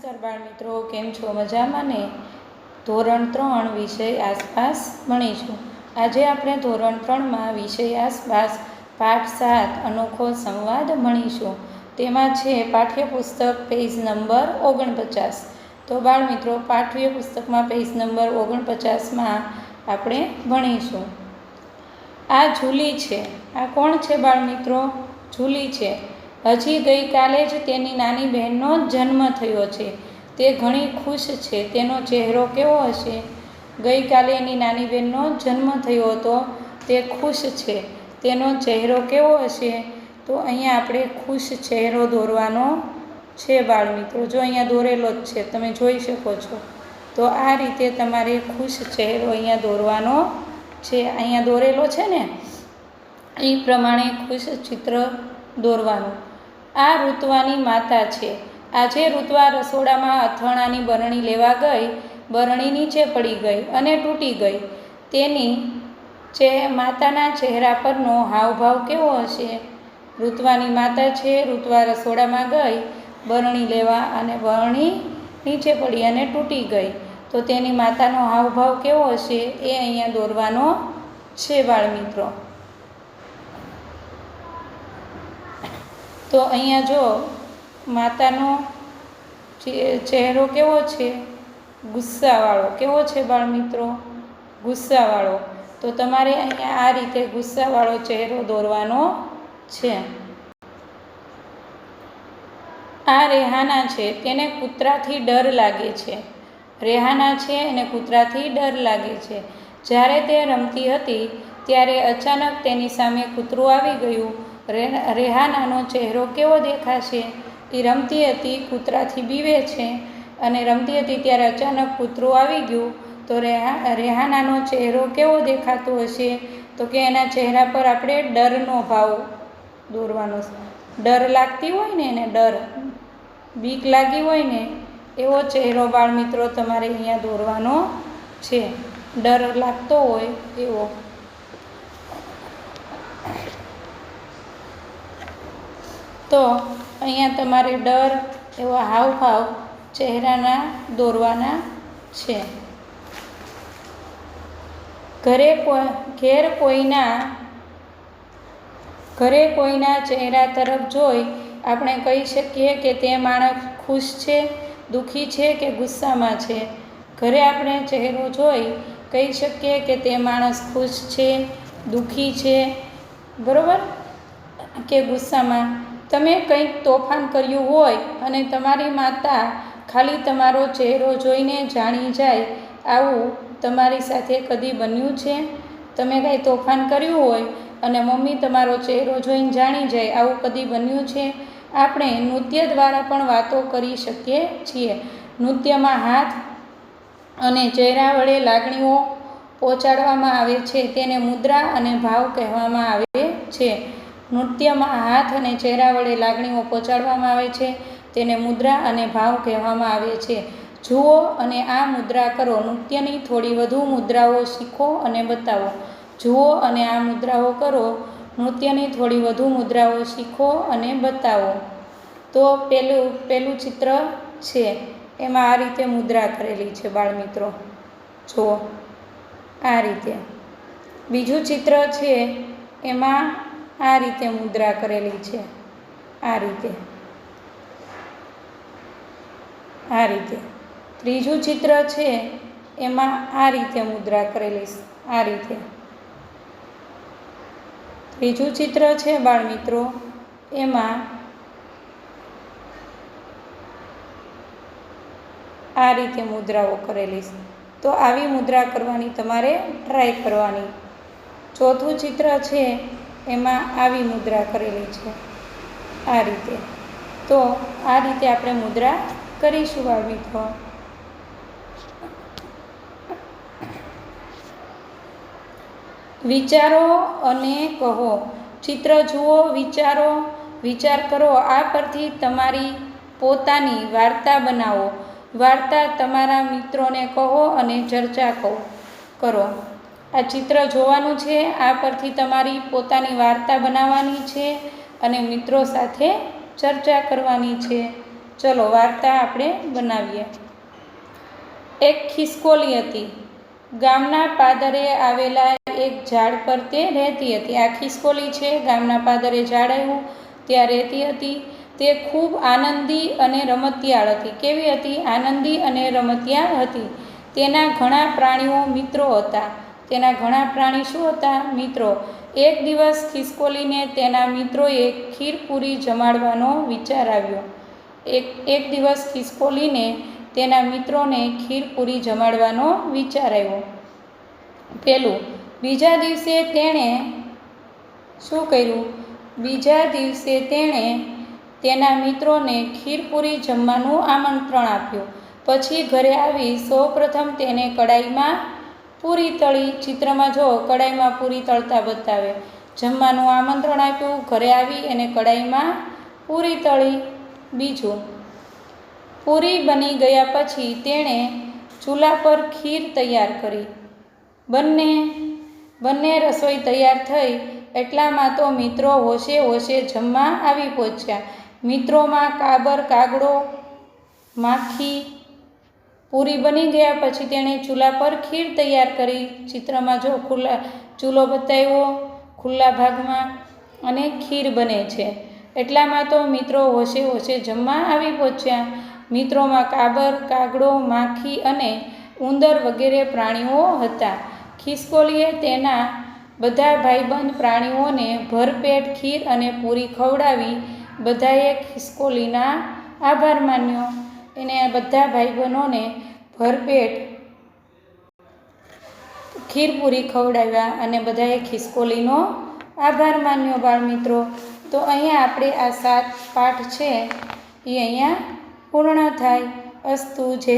નમસ્કાર બાળમિત્રો, કેમ છો? મજામાં ને? ધોરણ 3 વિષય આસપાસ ભણીશું. આજે આપણે ધોરણ 3માં વિષય આસપાસ પાઠ 7 અનોખો સંવાદ ભણીશું. તેમાં છે પાઠ્યપુસ્તક પેજ નંબર 49. તો બાળમિત્રો, પાઠ્યપુસ્તકમાં પેજ નંબર 49માં આપણે ભણીશું. આ જૂલી છે. આ કોણ છે બાળમિત્રો? જૂલી છે. હજી ગઈકાલે જ તેની નાની બહેનનો જન્મ થયો છે. તે ઘણી ખુશ છે. તેનો ચહેરો કેવો હશે? ગઈકાલે એની નાની બહેનનો જન્મ થયો હતો. તે ખુશ છે. તેનો ચહેરો કેવો હશે? તો અહીંયા આપણે ખુશ ચહેરો દોરવાનો છે બાળમિત્રો. જો અહીંયા દોરેલો જ છે, તમે જોઈ શકો છો. તો આ રીતે તમારે ખુશ ચહેરો અહીંયા દોરવાનો છે. અહીંયા દોરેલો છે ને, એ પ્રમાણે ખુશ ચિત્ર દોરવાનું. આ ઋત્વાની માતા છે. આજે ઋત્વા રસોડામાં અથાણાની બરણી લેવા ગઈ. બરણી નીચે પડી ગઈ અને તૂટી ગઈ. તેની માતાના ચહેરા પરનો હાવભાવ કેવો હશે? ઋત્વાની માતા છે. ઋત્વા રસોડામાં ગઈ બરણી લેવા અને બરણી નીચે પડી અને તૂટી ગઈ. તો તેની માતાનો હાવભાવ કેવો હશે? એ અહીંયા દોરવાનો છે બાળમિત્રો. તો અહીંયા જો માતાનો ચહેરો કેવો છે? ગુસ્સાવાળો. કેવો છે બાળમિત્રો? ગુસ્સાવાળો. તો તમારે અહીંયા આ રીતે ગુસ્સાવાળો ચહેરો દોરવાનો છે. આ રેહાના છે. તેને કૂતરાથી ડર લાગે છે. રેહાના છે એને કૂતરાથી ડર લાગે છે. જ્યારે તે રમતી હતી ત્યારે અચાનક તેની સામે કૂતરું આવી ગયું. રેહાનાનો ચહેરો કેવો દેખાશે? એ રમતી હતી, કૂતરાથી બીવે છે અને રમતી હતી ત્યારે અચાનક કૂતરું આવી ગયું. તો રેહાનાનો ચહેરો કેવો દેખાતો હશે? તો કે એના ચહેરા પર આપણે ડરનો ભાવ દોરવાનો છે. ડર લાગતી હોય ને એને, ડર, બીક લાગી હોય ને, એવો ચહેરો બાળમિત્રો તમારે અહીંયા દોરવાનો છે. ડર લાગતો હોય એવો. તો અહીંયા તમારે ડર એવા હાવભાવ ચહેરાના દોરવાના છે. ઘરે કોઈના ચહેરા તરફ જોઈ આપણે કહી શકીએ કે તે માણસ ખુશ છે, દુઃખી છે કે ગુસ્સામાં છે. ઘરે આપણે ચહેરો જોઈ કહી શકીએ કે તે માણસ ખુશ છે, દુઃખી છે, બરાબર, કે ગુસ્સામાં. તમે કંઈક તોફાન કર્યું હોય અને તમારી માતા ખાલી તમારો ચહેરો જોઈને જાણી જાય, આવું તમારી સાથે કદી બન્યું છે? તમે કંઈ તોફાન કર્યું હોય અને મમ્મી તમારો ચહેરો જોઈને જાણી જાય, આવું કદી બન્યું છે? આપણે નૃત્ય દ્વારા પણ વાતો કરી શકીએ છીએ. નૃત્યમાં હાથ અને ચહેરા વડે લાગણીઓ પહોંચાડવામાં આવે છે. તેને મુદ્રા અને ભાવ કહેવામાં આવે છે. નૃત્યમાં હાથ અને ચહેરા વડે લાગણીઓ પહોંચાડવામાં આવે છે. તેને મુદ્રા અને ભાવ કહેવામાં આવે છે. જુઓ અને આ મુદ્રા કરો. નૃત્યની થોડી વધુ મુદ્રાઓ શીખો અને બતાવો. જુઓ અને આ મુદ્રાઓ કરો. નૃત્યની થોડી વધુ મુદ્રાઓ શીખો અને બતાવો. તો પેલું ચિત્ર છે એમાં આ રીતે મુદ્રા કરેલી છે બાળમિત્રો. જુઓ આ રીતે. બીજું ચિત્ર છે એમાં આ રીતે મુદ્રા કરેલી છે. આ રીતે, આ રીતે. ત્રીજું ચિત્ર છે એમાં આ રીતે મુદ્રા કરેલી છે. આ રીતે. ત્રીજું ચિત્ર છે બાળમિત્રો, એમાં આ રીતે મુદ્રાઓ કરેલી છે. તો આવી મુદ્રા કરવાની તમારે ટ્રાય કરવાની. ચોથું ચિત્ર છે એમાં આવી મુદ્રા કરેલી છે. આ રીતે. તો આ રીતે આપણે મુદ્રા કરીશું બાળમિત્રો. વિચારો અને કહો. ચિત્ર જુઓ, વિચારો, વિચાર કરો. આ પરથી તમારી પોતાની વાર્તા બનાવો. વાર્તા તમારા મિત્રોને કહો અને ચર્ચા કરો. આ ચિત્ર જોવાનું છે. આ પરથી તમારી પોતાની વાર્તા બનાવવાની છે અને મિત્રો સાથે ચર્ચા કરવાની છે. ચલો વાર્તા આપણે બનાવીએ. એક ખિસકોલી હતી. ગામના પાદરે આવેલા એક ઝાડ પર તે રહેતી હતી. આ ખિસકોલી છે, ગામના પાદરે ઝાડ આવ્યું ત્યાં રહેતી હતી. તે ખૂબ આનંદી અને રમતિયાળ હતી. કેવી હતી? આનંદી અને રમતિયાળ હતી. તેના ઘણા પ્રાણીઓ મિત્રો હતા. તેના ઘણા પ્રાણી શું હતા? મિત્રો. એક દિવસ ખિસકોલીને તેના મિત્રોએ ખીરપૂરી જમાડવાનો વિચાર આવ્યો. એક દિવસ ખિસકોલીને તેના મિત્રોને ખીરપૂરી જમાડવાનો વિચાર આવ્યો. બીજા દિવસે તેણે શું કર્યું? બીજા દિવસે તેણે તેના મિત્રોને ખીરપૂરી જમવાનું આમંત્રણ આપ્યું. પછી ઘરે આવી સૌપ્રથમ તેને કડાઈમાં પૂરી તળી. ચિત્રમાં જો કડાઈમાં પૂરી તળતા બતાવે. જમવાનું આમંત્રણ આપ્યું, ઘરે આવી એને કડાઈમાં પૂરી તળી. બીજું, પૂરી બની ગયા પછી તેણે ચૂલા પર ખીર તૈયાર કરી. બંને રસોઈ તૈયાર થઈ એટલામાં તો મિત્રો હોશે હોશે જમવા આવી પહોંચ્યા. મિત્રોમાં કાબર, કાગડો, માખી. પૂરી બની ગયા પછી તેણે ચૂલા પર ખીર તૈયાર કરી. ચિત્રમાં જો ચૂલો બતાવ્યો ખુલ્લા ભાગમાં અને ખીર બને છે. એટલામાં તો મિત્રો હોશે હોશે જમવા આવી પહોંચ્યા. મિત્રોમાં કાબર, કાગડો, માખી અને ઉંદર વગેરે પ્રાણીઓ હતા. ખિસકોલીએ તેના બધા ભાઈબંધ પ્રાણીઓને ભરપેટ ખીર અને પૂરી ખવડાવી. બધાએ ખિસકોલીના આભાર માન્યો. એને બધા ભાઈબંધોને ભરપેટ ખીરપૂરી ખવડાવ્યા અને બધાએ ખિસકોલીનો આભાર માન્યો. બાળમિત્રો, તો અહીંયા આપણે આ 7 પાઠ છે એ અહીંયા પૂર્ણ થાય. અસ્તુ. જય